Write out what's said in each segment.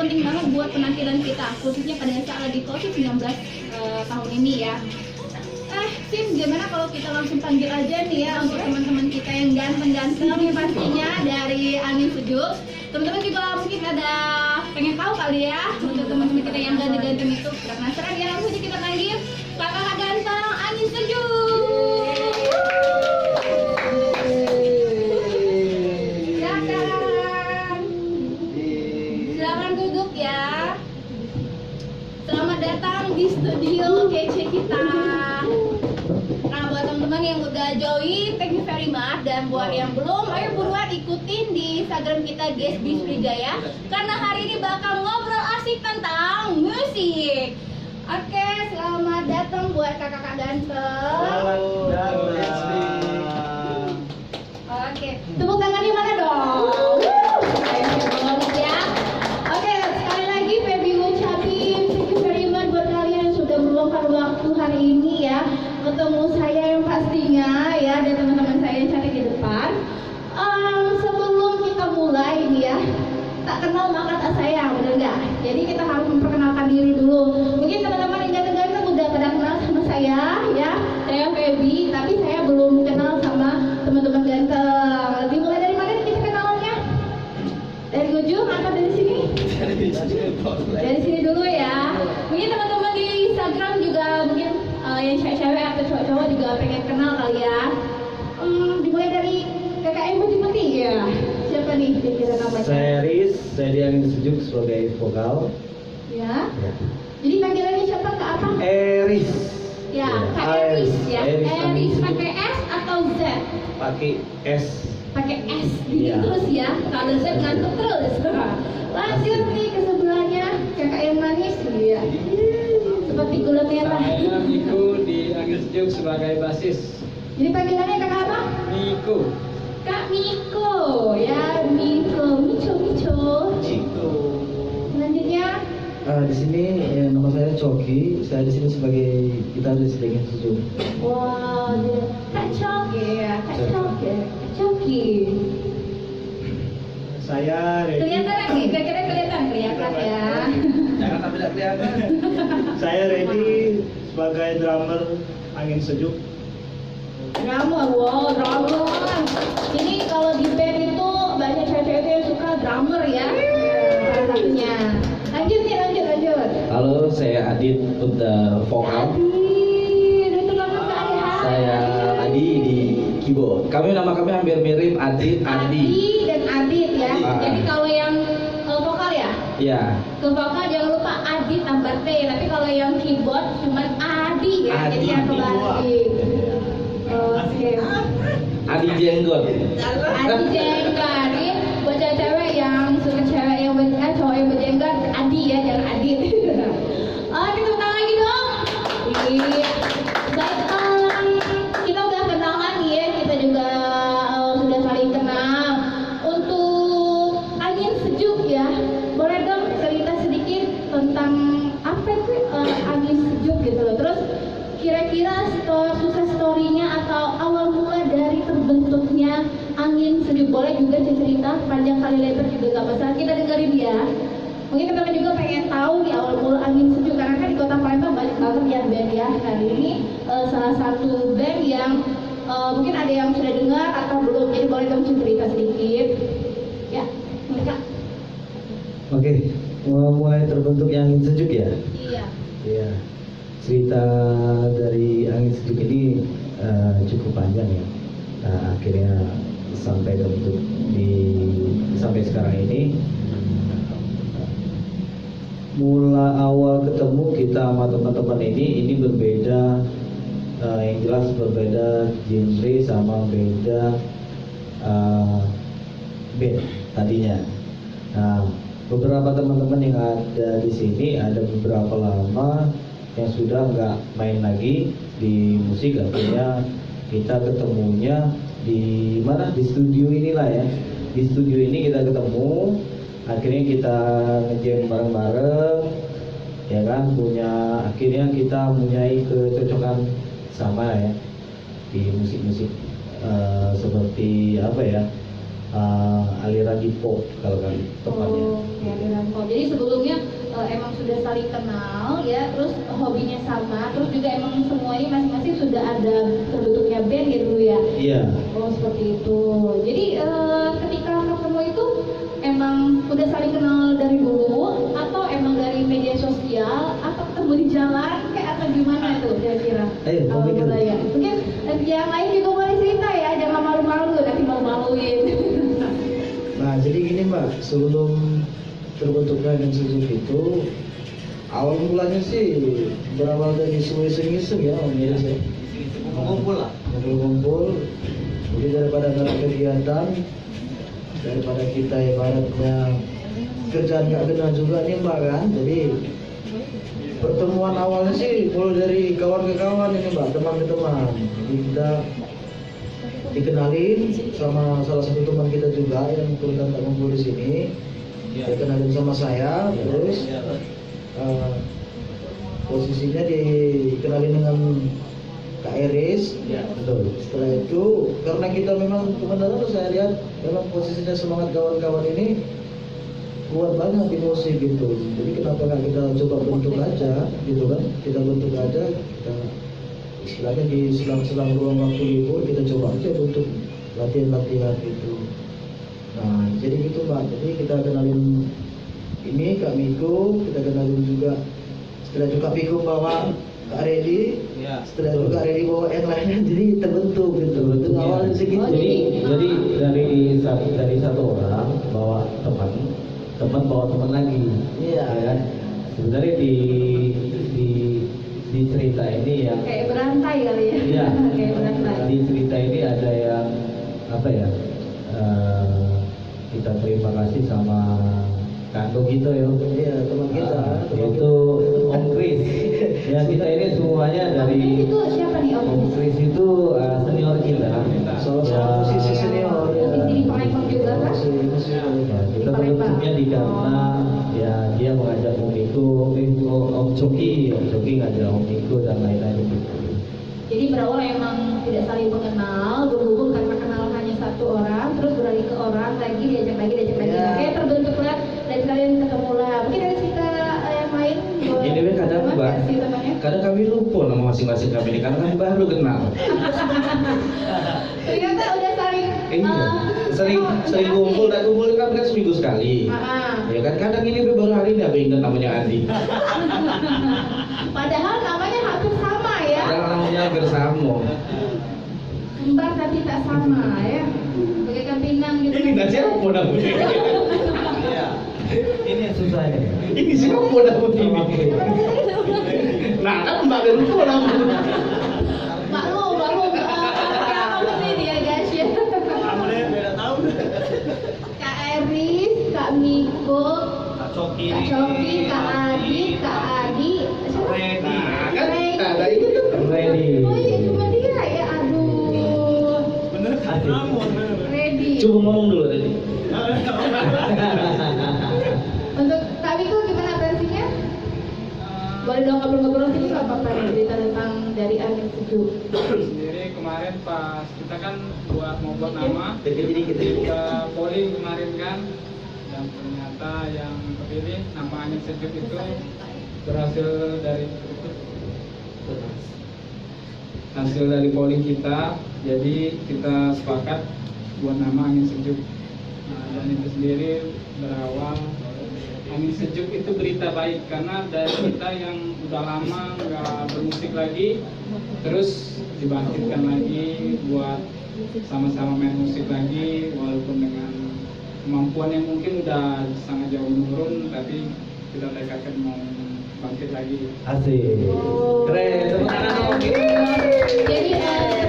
penting banget buat penampilan kita, khususnya pada saat lagi COVID-19 tahun ini ya. Sim, gimana kalau kita langsung panggil aja nih ya untuk teman-teman kita yang ganteng-ganteng ya pastinya dari Angin Sejuk. Teman-teman juga mungkin ada pengen tahu kali ya untuk teman-teman kita yang ganteng-ganteng itu. Udah penasaran ya, langsung aja kita panggil kakak ganteng Angin Sejuk. Silakan duduk ya. Selamat datang di studio kece kita. Nah, buat teman-teman yang udah join, thank you very much. Dan buat yang belum, ayo buruan ikutin di Instagram kita Gesbi Srijaya. Karena hari ini bakal ngobrol asik tentang musik. Oke, selamat datang buat kakak-kakak ganteng. Selamat datang. Oke, tepuk tangannya mana dong? Ya. Oke, sekali lagi Feby ngucapin thank you very much buat kalian yang sudah meluangkan waktu hari ini ya ketemu saya yang pastinya ya dan teman-teman saya yang cantik di depan. Sebelum kita mulai ini ya, tak kenal maka tak sayang, bener nggak? Jadi kita harus memperkenalkan diri dulu. Mungkin teman-teman yang ganteng-ganteng udah pada kenal sama saya ya, saya Feby, tapi saya belum kenal sama teman-teman ganteng. Dimulai dari mana kita kenalannya? Dari ujung atau dari sini? Dari sini dulu ya. Mungkin teman-teman di Instagram juga mungkin yang cewek-cewek atau cowok-cowok juga pengen kenal kali ya. Dimulai dari kakak Ibu Timothy ya. Siapa nih kira-kira namanya? Saya Riz, saya di Angin Sejuk sebagai vokal. Ya. Jadi panggilannya siapa kak apa? Eris. Ya, kak Eris ya. Eris pakai S atau Z? Pakai S. Pakai S gitu terus ya. Kalau Z ngantuk terus. Lanjut nih ke sebelahnya kakak yang manis ya. Seperti gula merah. Saya Miko di Angin Sejuk sebagai basis. Jadi panggilannya kakak apa? Miko. Kak Miko ya, Miko, Mico. Ciko. Selanjutnya Di sini nama saya Coki. Saya di sini sebagai gitaris di Angin Sejuk. wah, Kak Coki ya, Kak Coki. Saya Kelihatan lagi, kira-kira kelihatan ya. Jangan sampai tidak kelihatan. Saya Reddy sebagai drummer Angin Sejuk. Drummer, wow, drummer. Ini kalau di band itu banyak cewek-cewek yang suka drummer ya. Salah satunya. Lanjut. Halo, saya Adit untuk vokal. Adit, itu banget Kak Adit. Saya Adi di keyboard. Nama kami hampir mirip, Adit, Adi. Adi dan Adit ya. Jadi kalau yang vokal ya, Ya, ke vokal jangan lupa Adit tambah T. Tapi kalau yang keyboard cuman Adi ya. Adi Jadi yang kebalik. Oke. Adi Jenggot. Adi jenggot. Ini buat cewek yang suka cewek yang cowok yang berjenggot, Adi ya, jangan Adit. Oke, tepuk tangan lagi dong. Iya. Baik, kita udah kenalan nih ya, kita juga sudah saling kenal. Untuk Angin Sejuk ya, boleh dong cerita sedikit tentang apa itu Angin Sejuk gitu loh. Terus kira-kira sukses story-nya atau awal mula dari terbentuknya Angin Sejuk, boleh juga cerita panjang kali lebar juga gak masalah, kita dengerin ya. Mungkin teman-teman juga pengen tahu nih awal mula Angin Sejuk, karena kan di kota Palembang banyak banget ya band ya. Kali ini salah satu band yang mungkin ada yang sudah dengar atau belum, jadi boleh dong cerita sedikit ya. Kak. Oke, mulai terbentuknya Angin Sejuk ya. Iya. Iya. Cerita dari Angin Sejuk ini cukup panjang ya. Akhirnya sampai terbentuk sampai sekarang ini. Mula awal ketemu kita sama teman-teman ini berbeda, yang jelas berbeda genre sama beda band tadinya. Nah, beberapa teman-teman yang ada di sini ada beberapa lama yang sudah nggak main lagi di musik, akhirnya kita ketemunya di mana, di studio inilah ya. Di studio ini kita ketemu, akhirnya kita nge-jam bareng-bareng ya kan, akhirnya kita mempunyai kecocokan sama ya di musik-musik seperti apa ya, aliran hip hop kalau kami tepatnya. Oh, ya, aliran pop. Jadi sebelumnya emang sudah saling kenal ya, terus hobinya sama, terus juga emang semuanya masing-masing sudah ada terbentuknya band gitu ya. Iya. Oh seperti itu. Jadi ketika ketemu itu emang udah saling kenal dari dulu atau emang dari media sosial atau ketemu di jalan kayak atau gimana tuh kira-kira? Ayo, Kalau mungkin. boleh ya. Mungkin yang lain juga boleh cerita ya, jangan malu-malu nanti malu-maluin. Nah, jadi gini Mbak, sebelum terbentuknya Angin Sejuk itu, awal mulanya sih berawal dari iseng-iseng ya, Om ya. Ngumpul lah. Ngumpul-ngumpul, jadi daripada nggak ada kegiatan, daripada kita ibaratnya kerjaan nggak kenal juga nih Mbak kan, jadi pertemuan awalnya sih mulai dari kawan ke kawan ini Mbak, teman ke teman. Jadi kita dikenalin sama salah satu teman kita juga yang kebetulan tak ngumpul di sini. Dia kenalin sama saya, terus posisinya dikenalin dengan Kak Eris. Betul. Setelah itu, karena kita memang kebenaran saya lihat memang posisinya semangat kawan-kawan ini kuat banget di musik gitu. Jadi kenapa nggak kita coba bentuk aja gitu kan? Kita bentuk aja, kita istilahnya di selang-selang ruang waktu libur kita coba aja bentuk latihan-latihan gitu. Nah jadi gitu Mbak. Jadi kita kenalin ini Kak Miko, kita kenalin juga. Setelah itu Kak Miko bawa Kak Redi, setelah itu Kak Redi bawa yang lainnya, jadi terbentuk gitu. Itu awalnya segitu. Jadi dari satu orang bawa teman bawa teman lagi. Iya. Ya kan? Sebenarnya di cerita ini yang Kayak berantai kali ya. Iya. Kayak berantai. Di cerita ini ada yang apa ya? Kita terima kasih sama Kanto gitu ya. Iya, teman kita. Yaitu Om Kris. Ya kita ini semuanya dari Om Kris itu siapa nih Om? Om Kris itu senior kita. Salah satu musisi senior. Musisi di Palembang juga kan? Ya, kita bentuknya di karena ya dia mengajak Om Miko, Om Coki ngajak Om Miko dan lain-lain gitu. Jadi berawal emang tidak saling mengenal, berhubung karena kenal hanya satu orang, terus beralih ke orang lagi, diajak lagi. Ya. Kayak terbentuklah dan kalian ketemu lah. Mungkin dari cerita yang lain. Ini Be, kadang teman, Mbak, versi temannya. kadang kami lupa nama masing-masing kami ini karena kami baru kenal. Ternyata udah saling. Iya, sering kumpul dan kumpul kan seminggu sekali. Ya kan kadang ini Be, baru hari ini aku ingat namanya Andi. Padahal namanya hampir sama ya. Kadang namanya bersama. Kembar tapi tak sama ya. Bagaikan pinang gitu. Ini nggak siapa namanya. Iya. Ini yang susah ini. Ini siapa namanya ini? Nah kan Mbak Be lupa namanya. Maklum. Apa sih dia guys ya? Kak Eris, Kak Miko, Kak Coki, Kak Adi, siapa? Nah kan ada itu kan. Ready. Oh iya cuma dia ya, aduh. Ready. Coba ngomong dulu tadi. Untuk Kak Miko gimana versinya? Boleh dong ngobrol-ngobrol sini nggak apa-apa cerita tentang dari Angin Sejuk. Sendiri kemarin pas kita kan mau buat nama, kita polling kemarin kan, dan ternyata yang kepilih nama Angin Sejuk itu berhasil dari hasil dari polling kita, jadi kita sepakat buat nama Angin Sejuk. Nah, dan itu sendiri berawal Angin Sejuk itu berita baik karena dari kita yang udah lama nggak bermusik lagi, terus dibangkitkan lagi buat sama-sama main musik lagi, walaupun dengan kemampuan yang mungkin udah sangat jauh menurun, tapi kita tekadkan mau bangkit lagi. Asik. Keren. Tepuk tangan dong. Jadi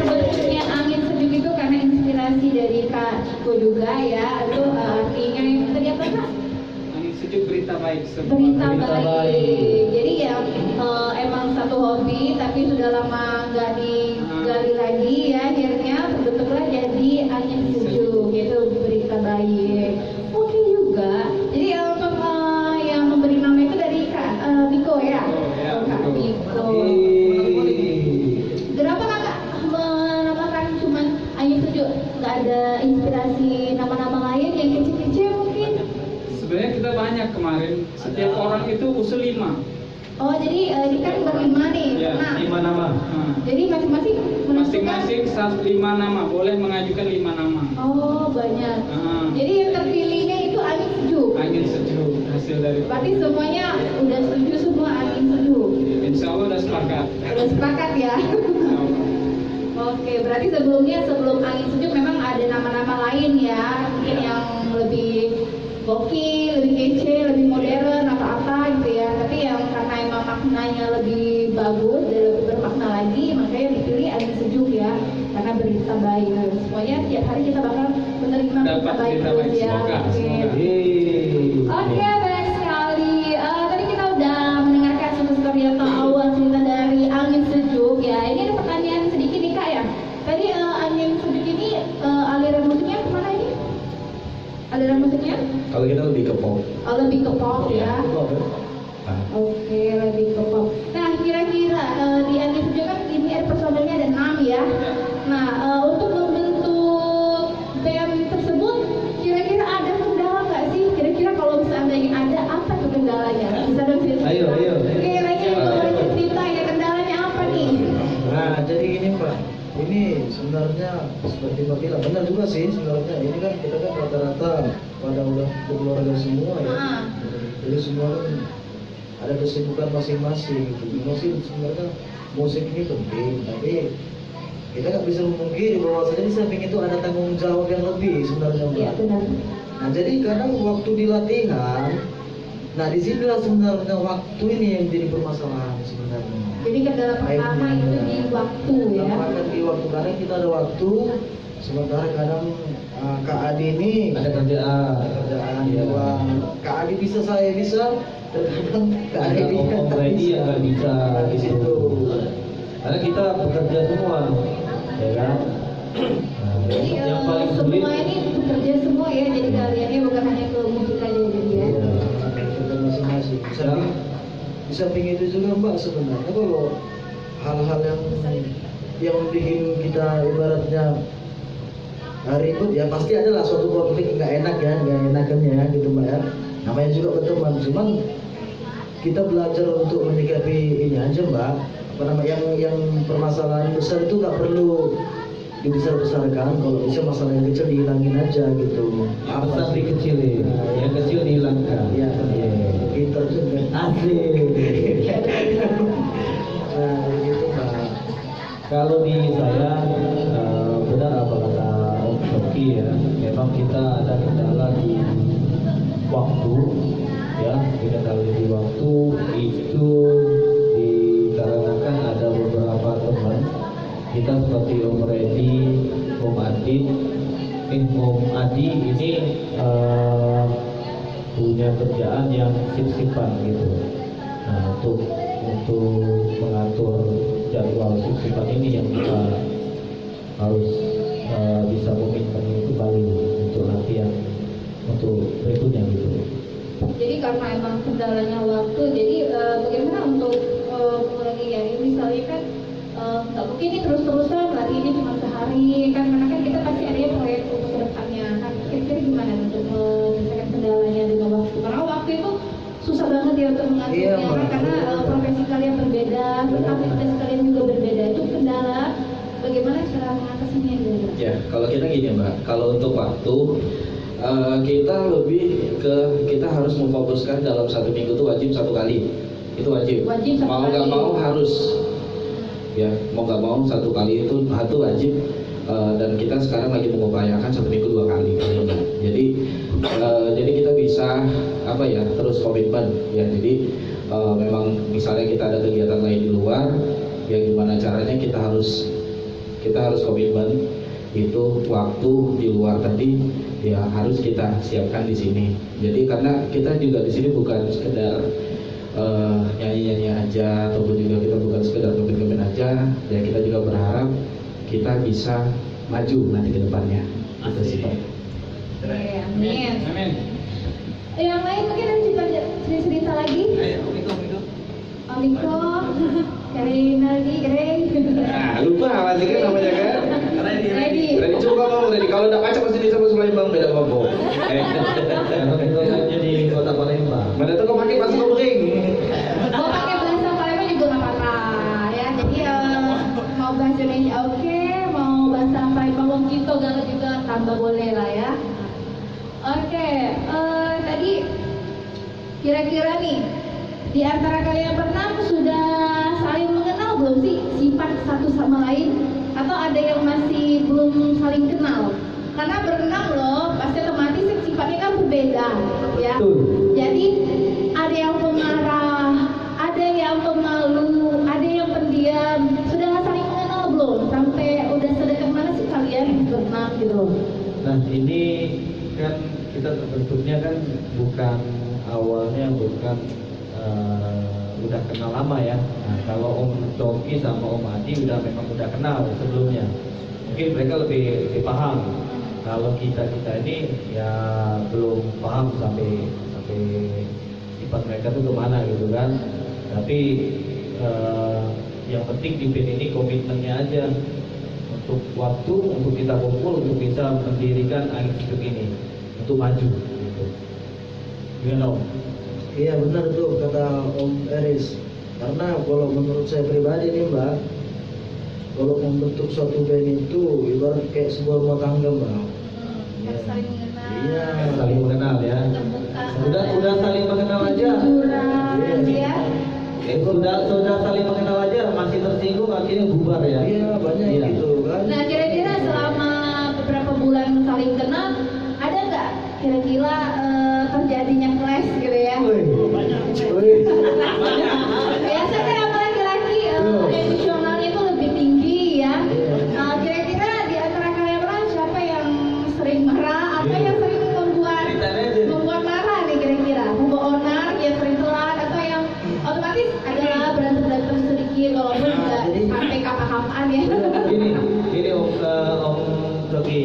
terbentuknya Angin Sejuk itu karena inspirasi dari Kak Ciko juga ya. Itu artinya yang tadi apa Kak? Angin Sejuk berita baik. Berita baik. Jadi ya emang satu hobi tapi sudah lama nggak digali lagi ya, akhirnya terbentuklah jadi Angin Sejuk, yaitu berita baik. Oke juga. Jadi untuk yang memberi nama itu dari Kak Miko ya. Ya, Kak Miko. Miko. Kenapa kakak menamakan cuman Angin Sejuk? Nggak ada inspirasi nama-nama orang itu usul 5. Oh, jadi ini kan berlima nih. Ya, Nah, 5 nama. Nah, jadi masing-masing menentukan. masing-masing 5 nama, boleh mengajukan 5 nama. Oh, banyak. Ah. Jadi yang terpilihnya itu angin sejuk. Angin sejuk hasil dari. Berarti semuanya udah setuju semua angin sejuk. Insya Allah udah sepakat. Udah sepakat ya. Insya Allah. Oke, berarti sebelum angin sejuk memang ada nama-nama lain ya, mungkin yang lebih gokil, lebih kece, lebih modern atau apa gitu ya. Tapi yang karena emang maknanya lebih bagus dan lebih bermakna lagi, makanya dipilih angin sejuk ya, karena berita baik. Semuanya tiap hari kita bakal menerima berita Dapat baik berita terus baik, ya. semoga, Oke. semoga. Oke, baik sekali. Tadi kita udah mendengarkan satu story atau awal cerita dari angin sejuk ya. Ini ada pertanyaan sedikit nih kak ya. Tadi angin sejuk ini aliran musiknya kemana ini? Aliran musiknya? Kalau kita lebih ke pop. Oh, lebih ke pop ya. Nah, Oke, lebih ke pop. Nah, kira-kira di angin sejuk kan ini ada personelnya ada 6 ya. Nah, untuk membentuk band tersebut, kira-kira ada kendala nggak sih? Kira-kira kalau seandainya ada, apa tuh kendalanya? Bisa dong cerita. Ayo. Kira-kira boleh cerita ya kendalanya apa nih? Nah, jadi gini Pak, ini sebenarnya seperti Mbak bilang benar juga sih sebenarnya. Ini kan kita kan rata-rata pada udah berkeluarga semua ya. Ah. Jadi semua kan ada kesibukan masing-masing gitu. Memang sih sebenarnya musik ini penting, tapi kita nggak bisa memungkiri bahwasanya di samping itu ada tanggung jawab yang lebih sebenarnya Mbak. Iya benar. Nah jadi kadang waktu di latihan, nah disinilah sebenarnya waktu ini yang jadi permasalahan sebenarnya. Jadi kendala pertama itu di waktu ya. Karena di waktu kadang kita ada waktu, sementara kadang Kak Adi ini Ada kerjaan. Iya. doang. Kak Adi bisa, saya bisa, terkadang Kak Adi Ada Om Brady yang nggak bisa di gitu. situ. Karena kita bekerja semua, ya kan? Nah, Jadi yang paling sulit. semua ini bekerja semua ya. Jadi kaliannya bukan hanya ke musik aja jadi ya. Ya. Kita masing-masing. Di samping itu juga Mbak sebenarnya kalau hal-hal yang bikin kita ibaratnya ribut ya pasti adalah suatu konflik nggak enak ya, nggak enakannya gitu Mbak ya. Namanya juga berteman, cuman kita belajar untuk menyikapi ini aja Mbak. Apa namanya yang permasalahan besar itu nggak perlu dibesar-besarkan. Kalau bisa masalah yang kecil dihilangin aja gitu. Yang besar dikecilin, yang kecil dihilangkan. Iya, Iya. pinter juga. Asli. Nah gitu Mbak. Kalau di saya benar apa kata Om Shoki ya, memang kita ada kendala di waktu, ya, kendala di waktu itu dikarenakan ada beberapa teman kita seperti Om Reddy, Om Adi ini punya kerjaan yang sip-sipan gitu. Nah, untuk mengatur jadwal sip-sipan ini yang kita harus bisa komitmen kembali untuk latihan untuk berikutnya gitu. Jadi karena emang kendalanya waktu, jadi bagaimana untuk mengurangi ya? Misalnya kan nggak mungkin ini terus-terusan lari ini cuma sehari kan, karena kan kita pasti ada proyek untuk kedepannya kan. Kira-kira gimana untuk menyelesaikan kendalanya dengan waktu? Karena waktu itu susah banget ya untuk mengaturnya, Iya, Mbak. karena profesi kalian berbeda, terus aktivitas kalian juga berbeda. Itu kendala. Bagaimana cara mengatasinya gitu? Ya, kalau kita gini Mbak, kalau untuk waktu kita lebih ke kita harus memfokuskan dalam satu minggu itu wajib 1 kali, itu wajib. Wajib 1 Mau nggak kali. mau harus, ya mau nggak mau 1 kali itu wajib. Dan kita sekarang lagi mengupayakan 1 minggu 2 kali. Jadi kita bisa apa ya terus komitmen ya. Jadi memang misalnya kita ada kegiatan lain di luar, ya gimana caranya kita harus komitmen itu waktu di luar tadi ya harus kita siapkan di sini. Jadi karena kita juga di sini bukan sekedar nyanyi-nyanyi aja ataupun juga kita bukan sekedar ngeband aja, ya kita juga berharap kita bisa maju nanti ke depannya. Itu sih Pak. Oke, amin. Amin. Yang lain mungkin ada cerita lagi? Ayo, Miko. Om Niko, Karin lagi, Keren. Nah, lupa masih kan namanya kan? Ready. Ready coba ngomong Ready. Kalau enggak baca pasti disebut Sulaiman beda ngomong. Karena itu kan jadi kota Palembang. Mana tuh kau pakai bahasa ngomong kira-kira nih, di antara kalian berenam sudah saling mengenal belum sih sifat satu sama lain? Atau ada yang masih belum saling kenal? Karena berenam loh, pasti otomatis sifatnya kan berbeda, ya. Jadi ada yang pemarah, ada yang pemalu, ada yang pendiam. Sudah saling mengenal belum? Sampai udah sedekat mana sih kalian berenam gitu? Nah ini kan kita terbentuknya kan bukan awalnya bukan udah kenal lama ya. Nah, kalau Om Coki sama Om Adi memang udah kenal sebelumnya. Mungkin mereka lebih paham. Kalau kita ini ya belum paham sampai sifat mereka tuh kemana gitu kan. Tapi yang penting di band ini komitmennya aja untuk waktu untuk kita kumpul untuk bisa mendirikan Angin Sejuk ini untuk maju gitu. Gimana Om? Iya benar tuh kata Om Eris. Karena kalau menurut saya pribadi nih Mbak, kalau membentuk suatu band itu ibarat kayak sebuah rumah tangga Mbak. Harus saling mengenal. Iya. Saling mengenal ya. Terbuka. Udah saling mengenal aja. Kejujuran, ya. Sudah saling mengenal aja masih tersinggung akhirnya bubar ya. Iya banyak Iya. gitu kan. Nah kira-kira selama beberapa bulan saling kenal, ada nggak kira-kira terjadinya clash gitu ya? Biasa kan apa laki-laki emosionalnya itu lebih tinggi ya. Kira-kira di antara kalian berdua siapa yang sering marah atau yang sering membuat marah nih kira-kira? Membawa onar, yang sering telat atau yang otomatis adalah berantem sedikit walaupun nggak sampai kata-kataan ya. Ini Om Coki.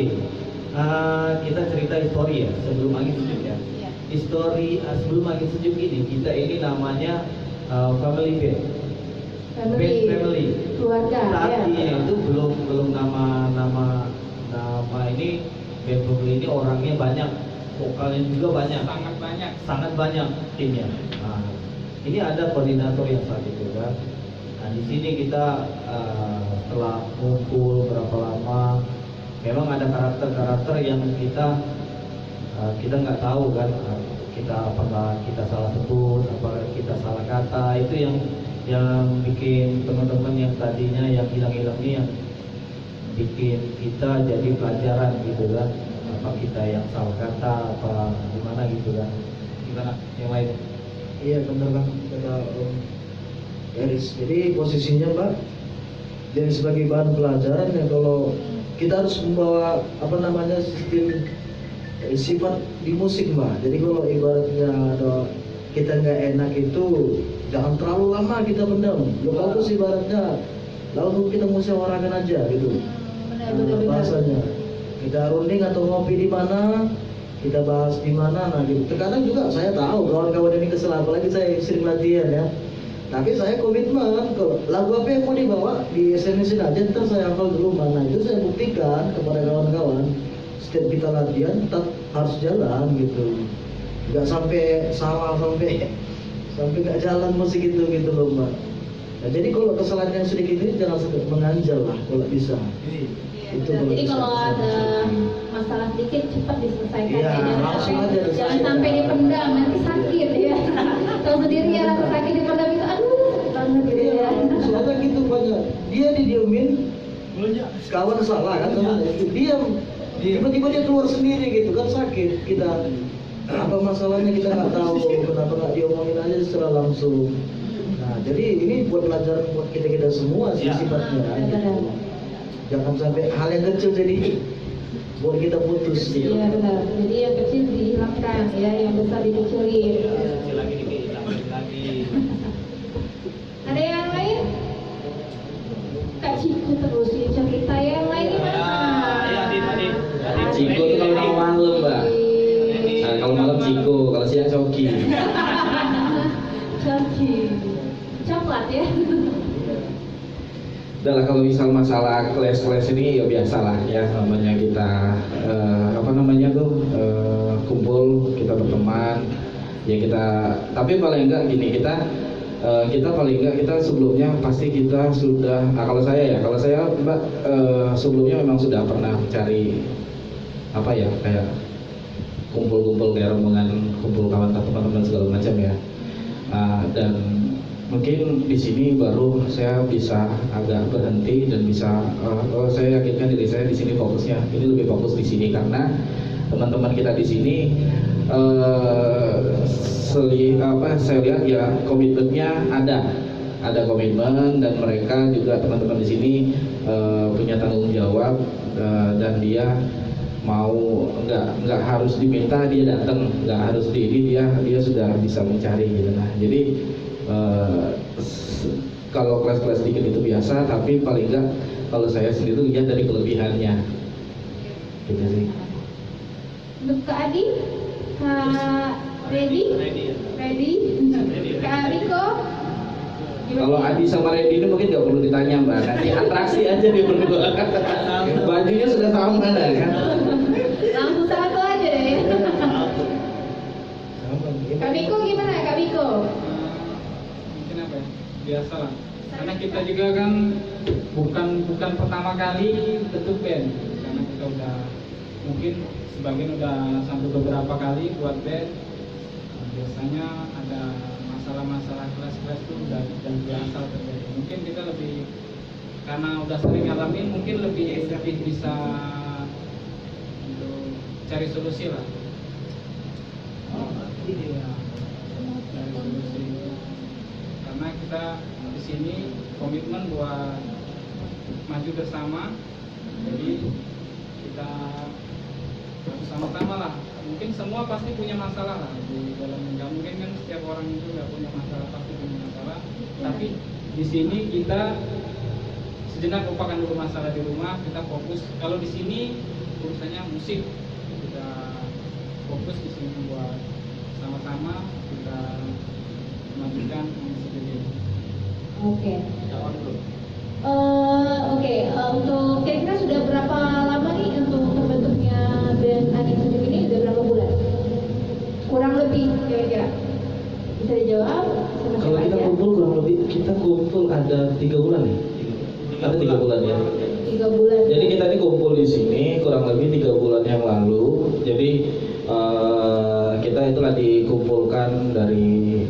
Kita cerita histori ya sebelum Angin Sejuk ya. Histori sebelum Angin Sejuk ini kita ini namanya family band. Family. Keluarga Artinya ya. itu belum nama ini band family ini orangnya banyak, vokalnya juga banyak, sangat banyak timnya. Nah, ini ada koordinator yang saat itu kan. Nah di sini kita setelah ngumpul berapa lama, memang ada karakter-karakter yang kita nggak tahu kan, kita apakah kita salah sebut, apakah kita salah kata, itu yang bikin teman-teman yang tadinya yang hilang-hilang ini yang bikin kita jadi pelajaran gitu kan, apa kita yang salah kata, apa gimana gitu kan, gimana yang lain? Iya benar kan kata Om Eris. Jadi posisinya Mbak, jadi sebagai bahan pelajaran ya kalau kita harus membawa apa namanya sistem sifat di musik Mbak. Jadi kalau ibaratnya ada kita nggak enak itu jangan terlalu lama kita pendam. Lo bagus ibaratnya lalu kita musyawarahkan aja gitu. Benar. Bahasanya kita runding atau ngopi di mana, kita bahas di mana. Nah gitu. Terkadang juga saya tahu kawan-kawan ini kesel, apalagi saya sering latihan ya. Tapi saya komitmen kalau lagu apa yang mau dibawa di SMS-in aja, ntar saya hafal dulu mana. Itu saya buktikan kepada kawan-kawan. Setiap kita latihan tetap harus jalan gitu. Nggak sampai salah sampai nggak jalan musik itu gitu loh Mbak. Nah, jadi kalau kesalahan yang sedikit ini jangan menganjal lah kalau bisa. Itu Jadi bisa. kalau ada masalah sedikit cepat diselesaikan Iya, ya. langsung aja Jangan diselesaikan. sampai dipendam nanti sakit ya. Tahu sendiri ya rasa sakit dipendam itu aduh banget gitu ya. Soalnya gitu banyak. Dia didiemin, kawan salah kan, diam. Tiba-tiba dia keluar sendiri gitu kan sakit. Kita apa masalahnya kita nggak tahu, kenapa nggak diomongin aja secara langsung. Nah jadi ini buat pelajaran buat kita semua sih sifatnya. Gitu. Jangan sampai hal yang kecil jadi buat kita putus. Gitu. Iya benar. Jadi yang kecil dihilangkan ya, yang besar dikecilin. Kecil lagi lagi. Ada yang lain? Kak Ciku terus ya cerita yang lain gimana? Ciko itu kalau malam Mbak. Nah kalau malam Ciko, kalau siang Coki. Coki. Coklat ya. Udah lah kalau misal masalah kelas-kelas ini ya biasalah ya, namanya kita kumpul, kita berteman ya kita, tapi paling enggak gini kita sebelumnya pasti kita sudah, kalau saya Mbak sebelumnya memang sudah pernah cari apa ya kayak kumpul-kumpul kayak rombongan, kumpul kawan teman-teman segala macam ya. dan mungkin di sini baru saya bisa agak berhenti dan bisa saya yakinkan diri saya di sini fokusnya ini lebih fokus di sini karena teman-teman kita di sini saya lihat ya komitmennya ada komitmen dan mereka juga teman-teman di sini punya tanggung jawab dan dia mau nggak harus diminta dia datang, nggak harus dia sudah bisa mencari gitu. Nah jadi kalau kelas-kelas sedikit itu biasa, tapi paling nggak kalau saya sendiri lihat dari kelebihannya gitu sih. Untuk Kak Adi, Kak Ready? Kak Riko? Kalau Adi sama Reddy ini mungkin nggak perlu ditanya Mbak, nanti atraksi aja dia berdua. Bajunya sudah sama dah kan. Langsung satu aja deh. Kak Riko gimana Kak Riko? Mungkin apa ya? Biasa lah. Karena kita juga kan bukan pertama kali bentuk band. Karena kita udah mungkin sebagian udah sampai beberapa kali buat band. Biasanya ada masalah-masalah kelas-kelas itu udah biasa terjadi. Mungkin kita lebih karena udah sering ngalamin, mungkin lebih bisa untuk cari solusi lah. Iya, cari solusi. Karena kita di sini komitmen buat maju bersama, jadi kita sama-sama lah. Mungkin semua pasti punya masalah lah di dalam, nggak mungkin kan setiap orang itu nggak punya masalah, pasti punya masalah. Tapi di sini kita sejenak lupakan dulu masalah di rumah, kita fokus. Kalau di sini urusannya musik, kita fokus di sini buat sama-sama kita memajukan musik ini. Oke. Untuk kira-kira sudah berapa lama nih untuk terbentuknya band Angin Sejuk ini? Udah berapa bulan? Kurang lebih kira-kira bisa dijawab? Sama Kalau siapa kita aja? kumpul kurang lebih kita kumpul ada 3 bulan ya. Ada 3 bulan ya. 3 bulan. Jadi kita ini kumpul di sini kurang lebih 3 bulan yang lalu. Jadi kita itulah dikumpulkan dari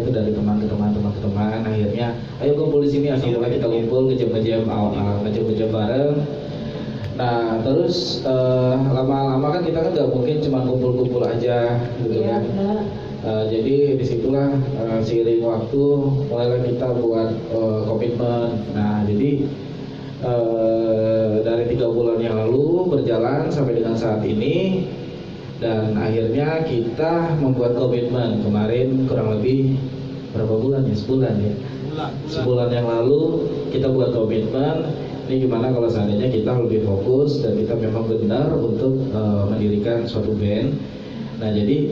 dari teman ke teman. Akhirnya ayo kumpul di sini, asal mulai kita kumpul ngejam bareng. Nah terus lama-lama kan kita kan nggak mungkin cuma kumpul-kumpul aja gitu Iya, kan. benar. Jadi disitulah seiring waktu mulailah kita buat komitmen. Nah jadi dari 3 bulan yang lalu berjalan sampai dengan saat ini, dan akhirnya kita membuat komitmen kemarin kurang lebih berapa bulan ya? Sebulan ya. Sebulan yang lalu kita buat komitmen. Ini gimana kalau seandainya kita lebih fokus dan kita memang benar untuk mendirikan suatu band. Nah jadi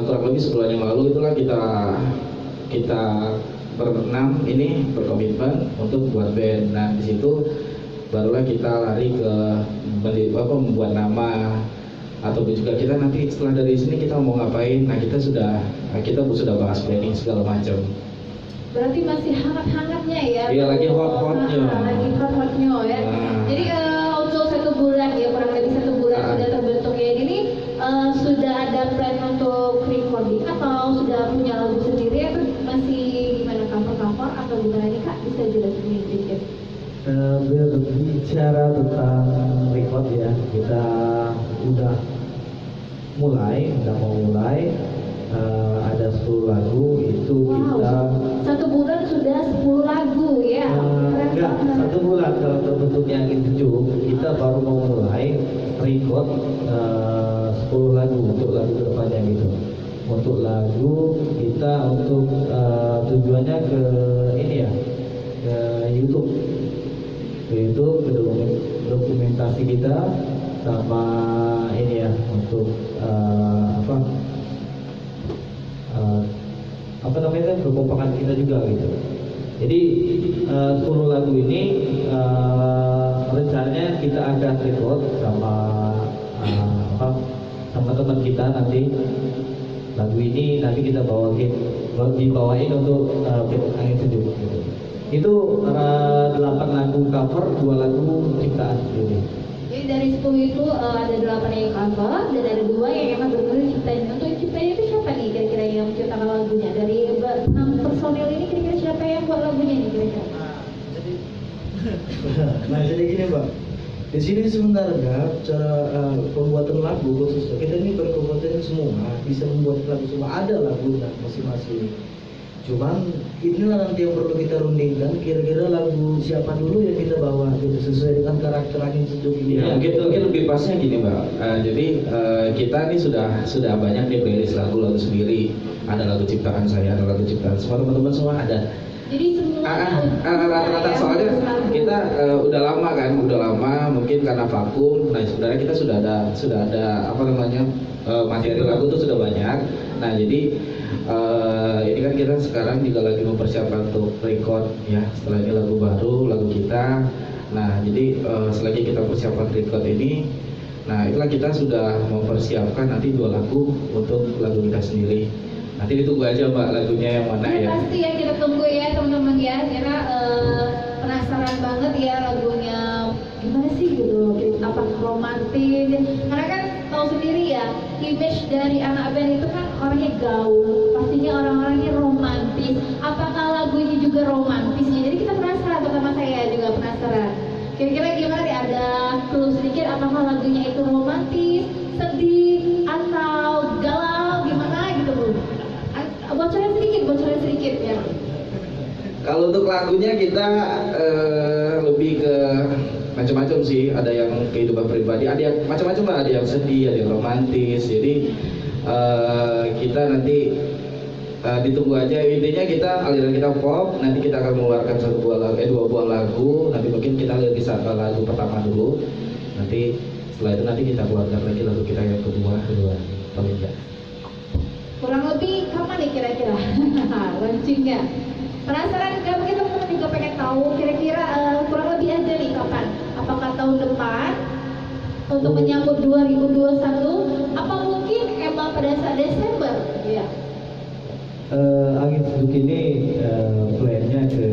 kurang lebih sebulan yang lalu itulah kita berenam ini berkomitmen untuk buat band. Nah di situ barulah kita lari ke membuat nama, atau juga kita nanti setelah dari sini kita mau ngapain. Nah kita sudah bahas planning segala macam. Berarti masih hangat-hangatnya ya? Iya, lagi hot-hotnya. Lagi hot-hotnya ya. Nah. Jadi untuk 1 bulan ya, kurang lebih 1 bulan sudah terbentuk ya ini, sudah ada plan untuk recording atau sudah punya lagu sendiri, atau masih gimana, cover atau gimana nih Kak? Bisa jelasin sedikit. Berbicara tentang record ya, kita udah mau mulai ada 10 lagu itu. Wow, kita 1 bulan sudah 10 lagu ya. Keren enggak, banget. 1 bulan kalau terbentuknya Angin Sejuk, kita baru mau mulai record 10 lagu untuk lagu kedepannya gitu. Untuk lagu kita tujuannya ke ini ya, ke YouTube, ke dokumentasi kita sama ini ya, untuk kekompakan kita juga gitu. Jadi 10 lagu ini rencananya kita akan record sama teman kita nanti. Lagu ini nanti kita dibawain untuk Angin Sejuk gitu. Itu 8 lagu cover, 2 lagu ciptaan sendiri. Jadi dari 10 itu ada 8 yang cover dan ada 2 yang emang benar-benar ciptain. Untuk ciptain itu siapa nih kira-kira yang menciptakan lagu lagunya? Dari 6 personil ini kira-kira siapa yang buat lagunya nih kira-kira? Nah jadi gini Mbak, di sini sebenarnya cara pembuatan lagu khususnya kita ini berkompeten semua, bisa membuat lagu semua, ada lagunya masing-masing. Cuman inilah nanti yang perlu kita rundingkan, kira-kira lagu siapa dulu yang kita bawa gitu sesuai dengan karakter Angin Sejuk ini. Ya, mungkin lebih pasnya gini Mbak. Jadi kita nih sudah banyak nih playlist lagu sendiri. Ada lagu ciptaan saya, ada lagu ciptaan semua teman-teman semua ada. Jadi semua Rata-rata soalnya kita udah lama mungkin karena vakum. Nah sebenarnya kita sudah ada apa namanya materi lagu tuh sudah banyak. Nah jadi ini kan kita sekarang juga lagi mempersiapkan untuk record ya, setelah ini lagu baru, lagu kita. Nah jadi selagi kita persiapan record ini, nah itulah kita sudah mempersiapkan nanti 2 lagu untuk lagu kita sendiri. Nanti ditunggu aja Mbak lagunya yang mana ya. Pasti ya kita tunggu ya teman-teman ya, karena penasaran banget ya lagunya gimana sih gitu, apa romantis. Karena kan tahu sendiri ya, image dari anak band itu kan orangnya gaul, pastinya orang-orangnya romantis. Apakah lagunya juga romantis? Jadi kita penasaran, terutama saya juga penasaran. Kira-kira gimana nih, ada clue sedikit apakah lagunya itu romantis, sedih, atau galau, gimana gitu Bu? Bocorin sedikit ya. Kalau untuk lagunya kita lebih ke macam-macam sih. Ada yang kehidupan pribadi, ada yang macam-macam lah. Ada yang sedih, ada yang romantis. Jadi kita nanti ditunggu aja. Intinya kita aliran kita pop. Nanti kita akan mengeluarkan 2 buah lagu. Nanti mungkin kita lihat di lagu pertama dulu. Nanti setelah itu nanti kita keluarkan lagi lagu kita yang kedua paling enggak. Kurang lebih kapan nih kira-kira launchingnya? Penasaran kan? Mungkin teman-teman juga pengen tahu kira-kira kurang lebih aja nih kapan? Apakah tahun depan untuk menyambut 2021? Apa mungkin emang pada saat Desember? Iya. Angin Sejuk ini plannya ke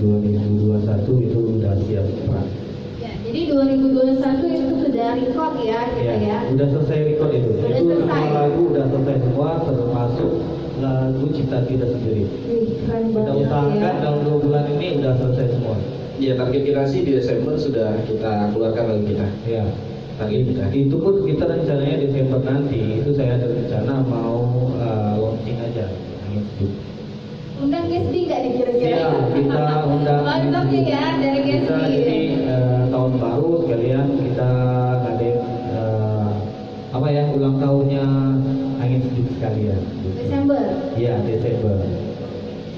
2021 itu udah siap Pak. Ya, jadi 2021 itu sudah record ya kita ya. Udah selesai record itu. Udah Itu selesai. semua lagu udah selesai semua, termasuk lagu cipta kita sendiri. Wih, keren Kita banget usahakan ya. dalam 2 bulan ini udah selesai semua. Ya target kita sih di Desember sudah kita keluarkan lagu kita. Ya. Target kita. Itu pun kita rencananya Desember nanti itu saya ada rencana mau launching aja Angin Sejuk. Undang guest nggak nih kira-kira? Iya, kita undang Mantapnya ya dari guest kita jadi tahun baru sekalian kita ngadain apa ya, ulang tahunnya Angin Sejuk sekalian. Desember. Iya, Desember.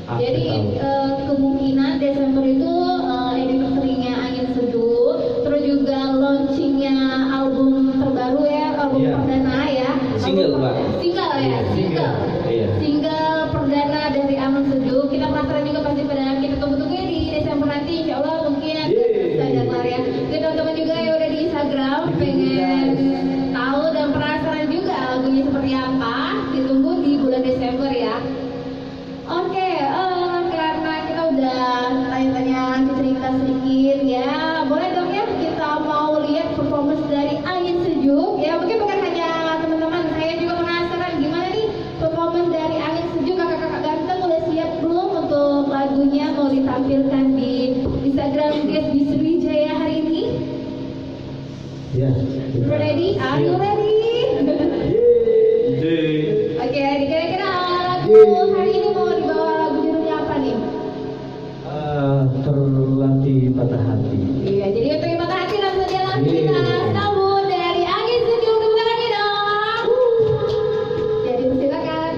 Akhir Jadi tahun. kemungkinan Desember itu anniversary-nya Angin Sejuk, terus juga launchingnya album terbaru ya, album Iya. perdana ya. Single, Album- Mbak. Single ya, single. Iya. Single perdana dari Angin Sejuk. Kita penasaran juga pasti pada kita tunggu-tunggu ya di Desember nanti, insya Allah mungkin bisa kelar ya. Jadi teman-teman juga yang udah di Instagram pengen tahu dan penasaran juga lagunya seperti apa, ditunggu di bulan Desember ya. Oke, karena kita udah tanya-tanya cerita sedikit ya, boleh dong ya kita mau lihat performance dari Angin Sejuk ya. Mungkin bukan hanya teman-teman, saya juga penasaran gimana nih performance dari Angin Sejuk. Kakak-kakak ganteng udah siap belum untuk lagunya mau ditampilkan di Instagram Guest di Sriwijaya hari ini? Ya. Ready? Are you ready? Oke, kira-kira lagu hari ini mau dibawa lagu judulnya apa nih? Terlatih patah hati. Iya, jadi untuk yang patah hati langsung jalan kita sambut dari Angin Sejuk, tepuk tangannya dong. Jadi silakan.